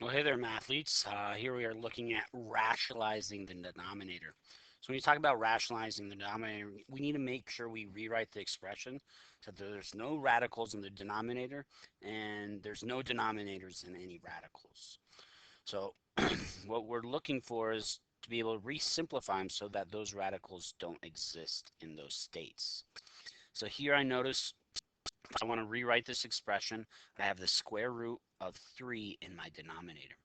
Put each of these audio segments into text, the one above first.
Well, hey there, mathletes. Here we are looking at rationalizing the denominator. So when you talk about rationalizing the denominator, we need to make sure we rewrite the expression so that there's no radicals in the denominator and there's no denominators in any radicals. So what we're looking for is to be able to re-simplify them so that those radicals don't exist in those states. So here I notice I want to rewrite this expression. I have the square root of 3 in my denominator.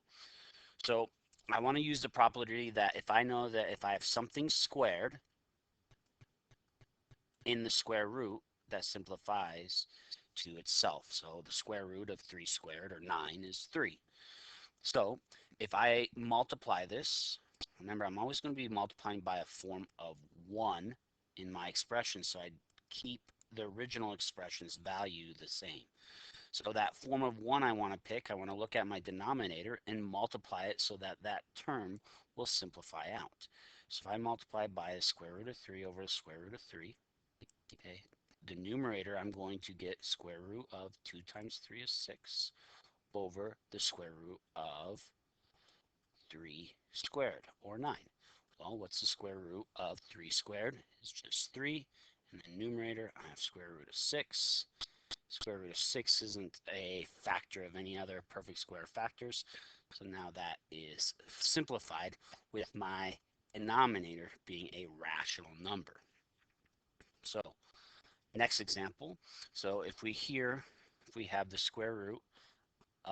So I want to use the property that if I know that if I have something squared in the square root, that simplifies to itself. So the square root of 3 squared, or 9, is 3. So if I multiply this, remember I'm always going to be multiplying by a form of 1 in my expression, so I keep the original expression's value the same. So that form of 1 I want to pick, I want to look at my denominator and multiply it so that that term will simplify out. So if I multiply by the square root of 3 over the square root of 3, okay, the numerator I'm going to get square root of 2 times 3 is 6 over the square root of 3 squared, or 9. Well, what's the square root of 3 squared? It's just 3. And the numerator, I have square root of 6. Square root of 6 isn't a factor of any other perfect square factors. So now that is simplified with my denominator being a rational number. So next example. So if we have the square root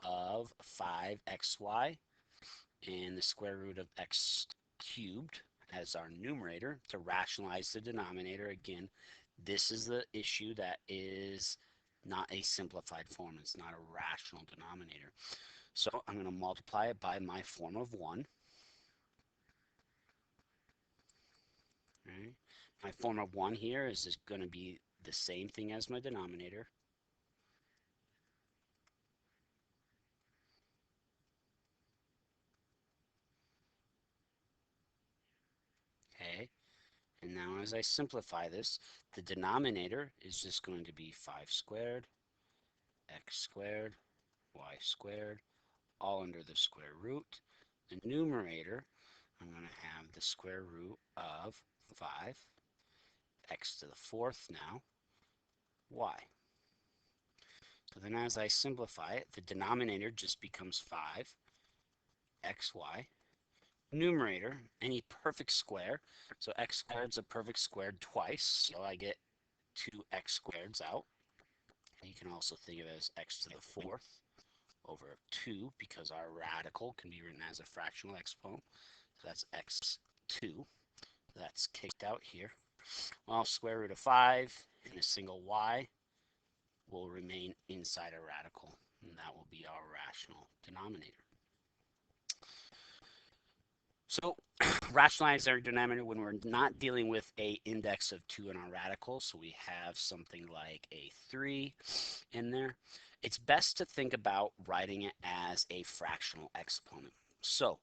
of 5xy and the square root of x cubed as our numerator to rationalize the denominator, again, this is the issue that is not a simplified form. It's not a rational denominator. So I'm going to multiply it by my form of 1. Right? My form of 1 here is just going to be the same thing as my denominator. Okay. And now as I simplify this, the denominator is just going to be 5 squared, x squared, y squared, all under the square root. The numerator, I'm going to have the square root of 5, x to the 4th now, y. So then as I simplify it, the denominator just becomes 5, xy. Numerator, any perfect square, so x squared is a perfect squared twice, so I get 2x squareds out. And you can also think of it as x to the 4th over 2, because our radical can be written as a fractional exponent. So that's x2. That's kicked out here. Well, square root of 5 and a single y will remain inside a radical, and that will be our rational denominator. So rationalize our denominator when we're not dealing with a index of 2 in our radical, so we have something like a 3 in there. It's best to think about writing it as a fractional exponent. So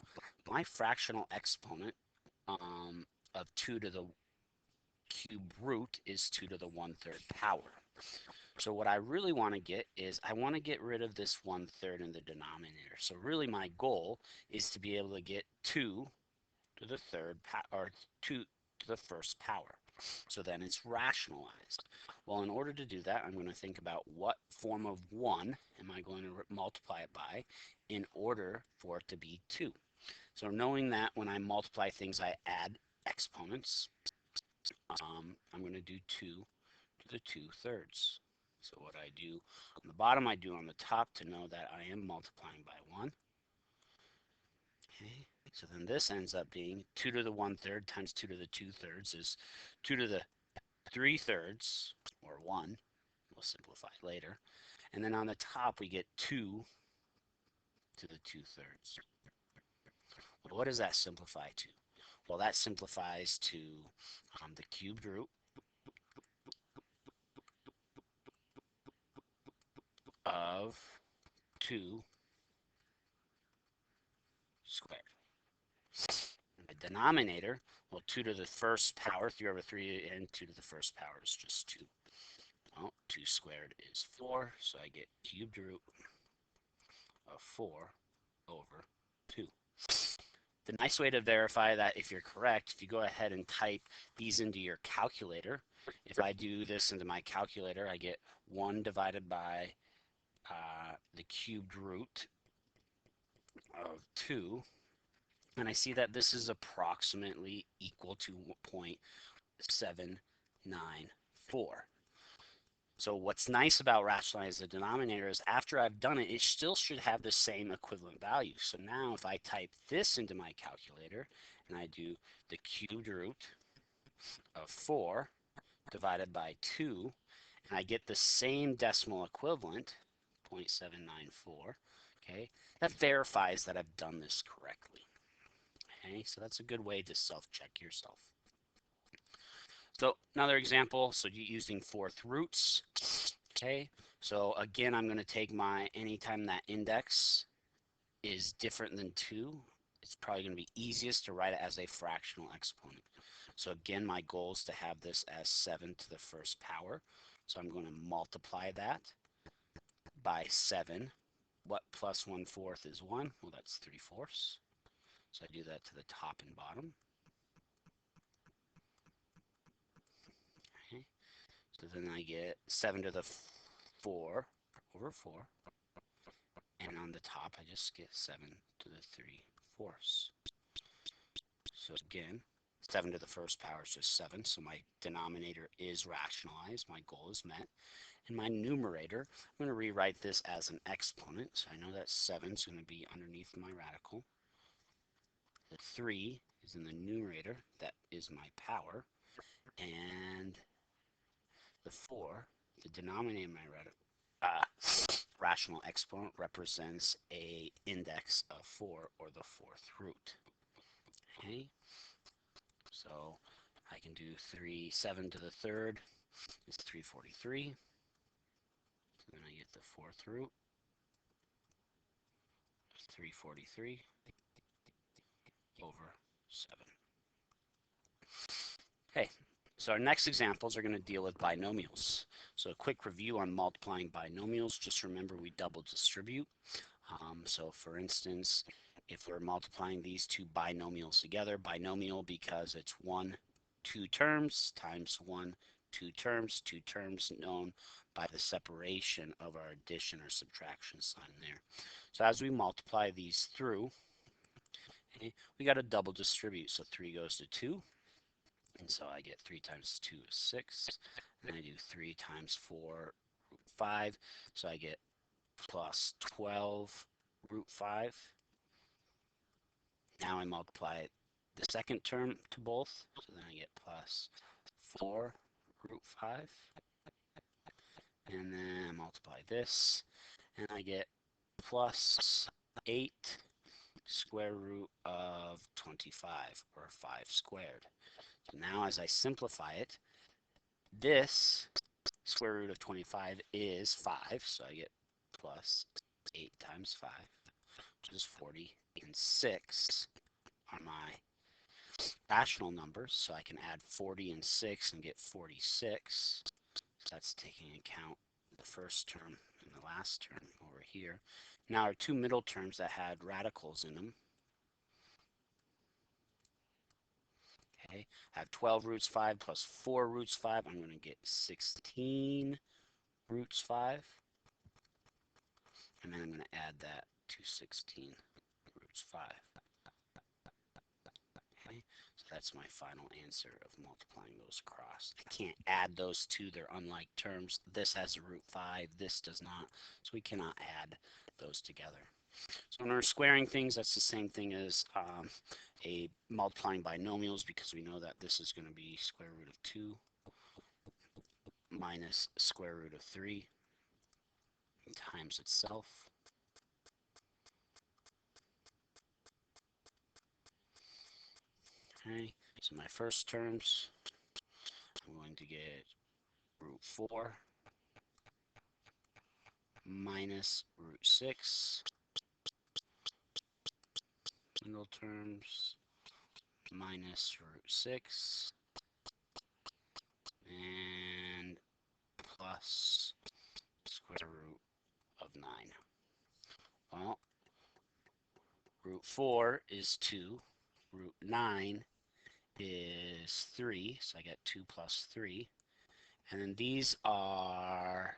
my fractional exponent of 2 to the cube root is 2 to the 1/3 power. So what I really want to get is I want to get rid of this 1/3 in the denominator. So really my goal is to be able to get 2 to the third power, or 2 to the first power. So then it's rationalized. Well, in order to do that, I'm going to think about what form of 1 am I going to multiply it by in order for it to be 2. So knowing that when I multiply things, I add exponents, I'm going to do 2 to the 2/3. So what I do on the bottom, I do on the top to know that I am multiplying by 1. Okay, so then this ends up being 2 to the 1/3 times 2 to the 2/3 is 2 to the 3/3, or 1. We'll simplify later. And then on the top, we get 2 to the 2/3. Well, what does that simplify to? Well, that simplifies to the cubed root of 2 squared. And the denominator, well, 2 to the first power, 3 over 3, and 2 to the first power is just 2. Well, 2 squared is 4, so I get cubed root of 4 over The nice way to verify that if you're correct, if you go ahead and type these into your calculator, if I do this into my calculator, I get 1 divided by the cubed root of 2, and I see that this is approximately equal to 0.794. So what's nice about rationalize the denominator is after I've done it, it still should have the same equivalent value. So now if I type this into my calculator and I do the cubed root of 4 divided by 2, and I get the same decimal equivalent, 0.794, okay, that verifies that I've done this correctly. Okay, so that's a good way to self-check yourself. So another example, so using fourth roots. Okay, so again, I'm going to take anytime that index is different than 2, it's probably going to be easiest to write it as a fractional exponent. So again, my goal is to have this as 7 to the first power. So I'm going to multiply that by 7. What plus 1/4 is 1? Well, that's 3/4. So I do that to the top and bottom. Okay. So then I get 7 to the 4 over 4. And on the top, I just get 7 to the 3/4. So again, 7 to the first power is just 7. So my denominator is rationalized. My goal is met. In my numerator, I'm going to rewrite this as an exponent. So I know that 7 is going to be underneath my radical. The 3 is in the numerator. That is my power. And the 4, the denominator of my rational exponent, represents a index of 4, or the fourth root. Okay, so I can do 7 to the third is 343. So then I get the fourth root, 343 over 7. Okay, so our next examples are going to deal with binomials. So a quick review on multiplying binomials. Just remember we double distribute. So for instance, if we're multiplying these two binomials together, binomial because it's 1, 2 terms times 1, 2 terms known by the separation of our addition or subtraction sign there. So as we multiply these through, okay, we got to double distribute. So 3 goes to 2. And so I get 3 times 2 is 6. And I do 3 times 4, root 5. So I get plus 12 root 5. Now I multiply the second term to both. So then I get plus 4 root 5. And then I multiply this. And I get plus 8 square root of 25, or 5 squared. So now as I simplify it, this square root of 25 is 5, so I get plus 8 times 5, which is 40, and 6 are my rational numbers, so I can add 40 and 6 and get 46. So that's taking into account the first term and the last term over here. Now our two middle terms that had radicals in them, okay, I have 12 roots 5 plus 4 roots 5. I'm going to get 16 roots 5. And then I'm going to add that to 16 roots 5. Okay, so that's my final answer of multiplying those across. I can't add those two, they're unlike terms. This has a root 5, this does not, so we cannot add those together. So when we're squaring things, that's the same thing as a multiplying binomials, because we know that this is going to be square root of 2 minus square root of 3 times itself. Okay, so my first terms, I'm going to get root 4 minus root 6, middle terms, minus root 6, and plus square root of 9. Well, root 4 is 2, root 9 is 3, so I get 2 plus 3. And then these are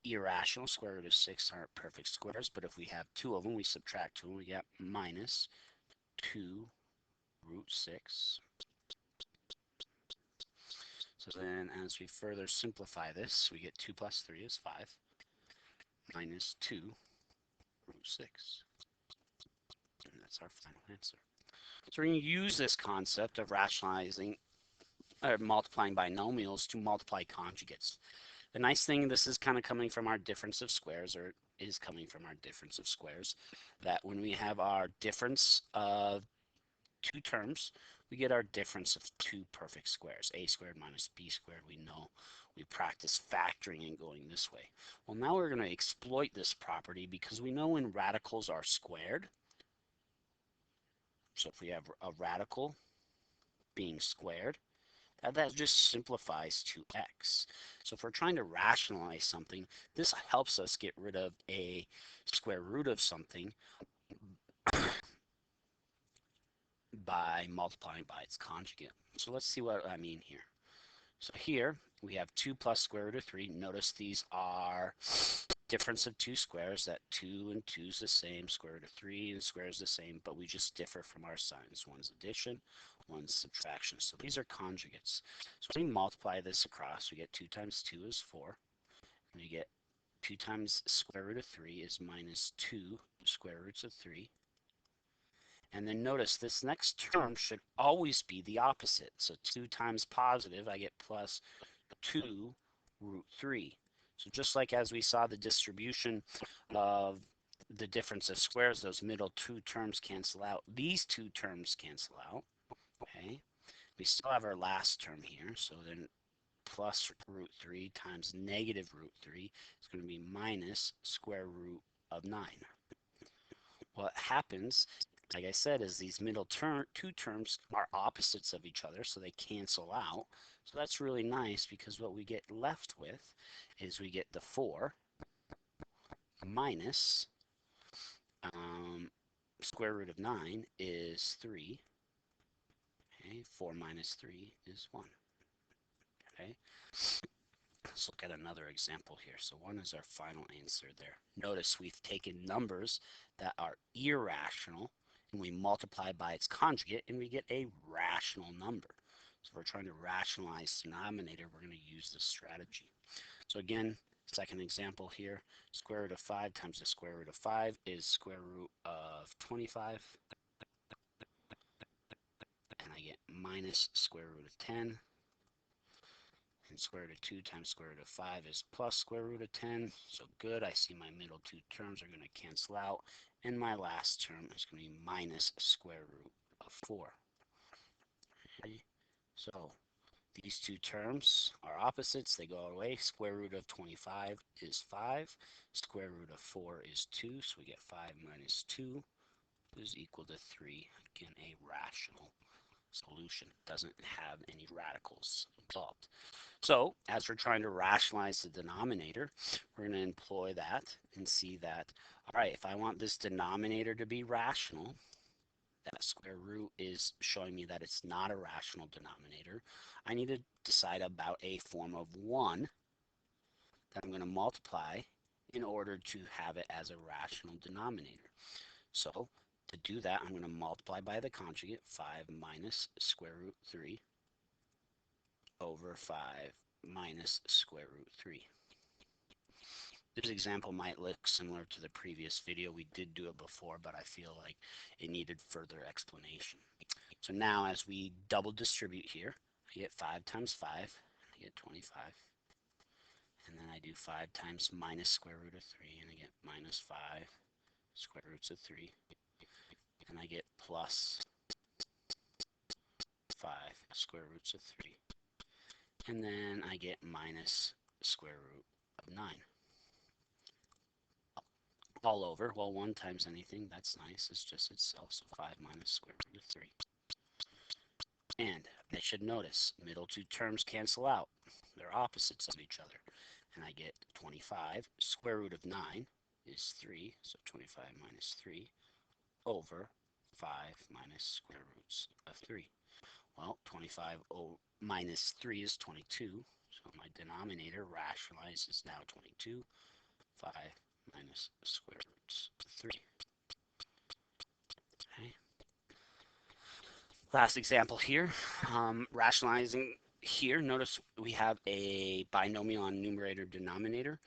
irrational. Square root of 6 aren't perfect squares, but if we have two of them, we subtract 2 and we get minus 2 root 6. So then as we further simplify this, we get 2 plus 3 is 5, minus 2 root 6. And that's our final answer. So we're going to use this concept of rationalizing or multiplying binomials to multiply conjugates. The nice thing, this is kind of coming from our difference of squares, or is coming from our difference of squares, that when we have our difference of two terms, we get our difference of two perfect squares. A squared minus b squared, we know. We practice factoring and going this way. Well, now we're going to exploit this property because we know when radicals are squared, so if we have a radical being squared, that just simplifies to x. So if we're trying to rationalize something, this helps us get rid of a square root of something by multiplying by its conjugate. So let's see what I mean here. So here we have 2 plus square root of 3. Notice these are difference of two squares, that 2 and 2 is the same, square root of 3 and square is the same, but we just differ from our signs. One's addition, one's subtraction. So these are conjugates. So when we multiply this across, we get 2 times 2 is 4. And we get 2 times square root of 3 is minus 2 square roots of 3. And then notice this next term should always be the opposite. So 2 times positive, I get plus 2 root 3. So just like as we saw the distribution of the difference of squares, those middle two terms cancel out. These two terms cancel out. Okay. We still have our last term here. So then plus root 3 times negative root 3 is going to be minus square root of 9. What happens, like I said, is these middle two terms are opposites of each other, so they cancel out. So that's really nice because what we get left with is we get the 4 minus square root of 9 is 3. Okay, 4 minus 3 is 1. Okay, let's look at another example here. So 1 is our final answer there. Notice we've taken numbers that are irrational and we multiply by its conjugate and we get a rational number. So if we're trying to rationalize denominator, we're going to use this strategy. So again, second example here, square root of 5 times the square root of 5 is square root of 25. And I get minus square root of 10. And square root of 2 times square root of 5 is plus square root of 10. So good, I see my middle two terms are going to cancel out. And my last term is going to be minus square root of 4. Okay. So these two terms are opposites. They go away. Square root of 25 is 5. Square root of 4 is 2. So we get 5 minus 2 is equal to 3. Again, a rational solution. Doesn't have any radicals involved. So as we're trying to rationalize the denominator, we're going to employ that and see that, all right, if I want this denominator to be rational, that square root is showing me that it's not a rational denominator, I need to decide about a form of 1 that I'm going to multiply in order to have it as a rational denominator. So to do that, I'm going to multiply by the conjugate, 5 minus square root 3 over 5 minus square root 3. This example might look similar to the previous video. We did do it before, but I feel like it needed further explanation. So now as we double distribute here, I get 5 times 5, I get 25. And then I do 5 times minus square root of 3, and I get minus 5 square roots of 3. And I get plus 5 square roots of 3. And then I get minus square root of 9. All over. Well, 1 times anything, that's nice. It's just itself, so 5 minus square root of 3. And I should notice, middle two terms cancel out. They're opposites of each other. And I get 25. Square root of 9 is 3, so 25 minus 3 over 5 minus square roots of 3. Well, 25 minus 3 is 22. So my denominator rationalizes now 22. 5 minus square roots of 3. Okay. Last example here, rationalizing here, notice we have a binomial on numerator denominator.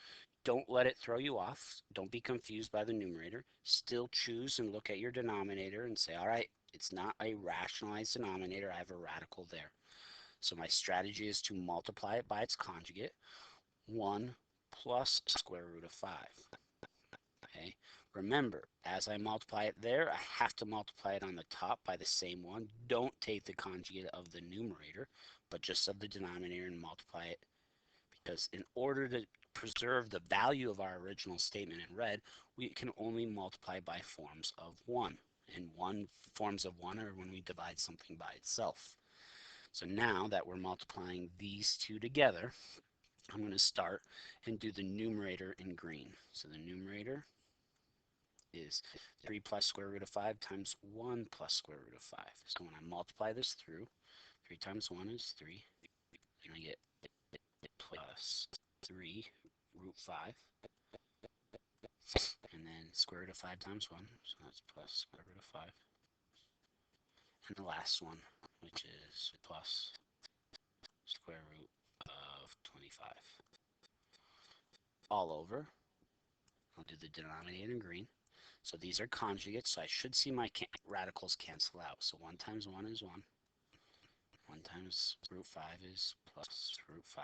Don't let it throw you off. Don't be confused by the numerator. Still choose and look at your denominator and say, all right, it's not a rationalized denominator. I have a radical there. So my strategy is to multiply it by its conjugate, 1 plus square root of 5. Okay. Remember, as I multiply it there, I have to multiply it on the top by the same one. Don't take the conjugate of the numerator, but just of the denominator and multiply it, because in order to preserve the value of our original statement in red, we can only multiply by forms of 1. And forms of 1 are when we divide something by itself. So now that we're multiplying these two together, I'm going to start and do the numerator in green. So the numerator is 3 plus square root of 5 times 1 plus square root of 5. So when I multiply this through, 3 times 1 is 3, and I get plus 3 root 5, and then square root of 5 times 1, so that's plus square root of 5. And the last one, which is plus square root of 25. All over. I'll do the denominator in green. So these are conjugates, so I should see my radicals cancel out. So 1 times 1 is 1. 1 times root 5 is plus root 5.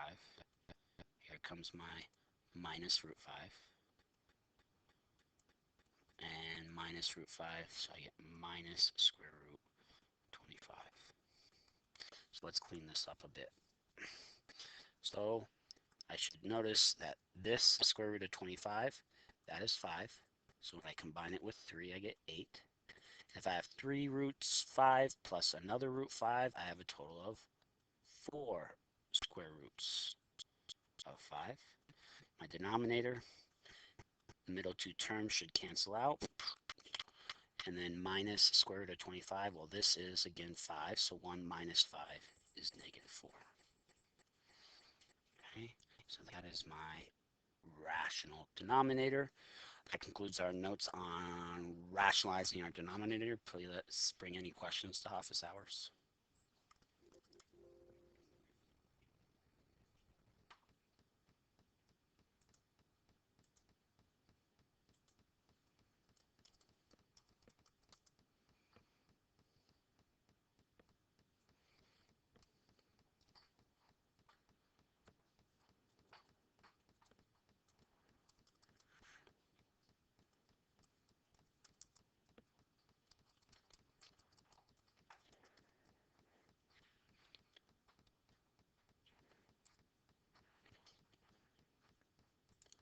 Here comes my minus root 5. And minus root 5, so I get minus square root 25. So let's clean this up a bit. So I should notice that this square root of 25, that is 5. So when I combine it with 3, I get 8. If I have 3 roots 5 plus another root 5, I have a total of 4 square roots of 5. My denominator, the middle two terms should cancel out. And then minus square root of 25, well, this is, again, 5, so 1 minus 5 is negative 4. Okay, so that is my rational denominator. That concludes our notes on rationalizing our denominator. Please let's bring any questions to office hours.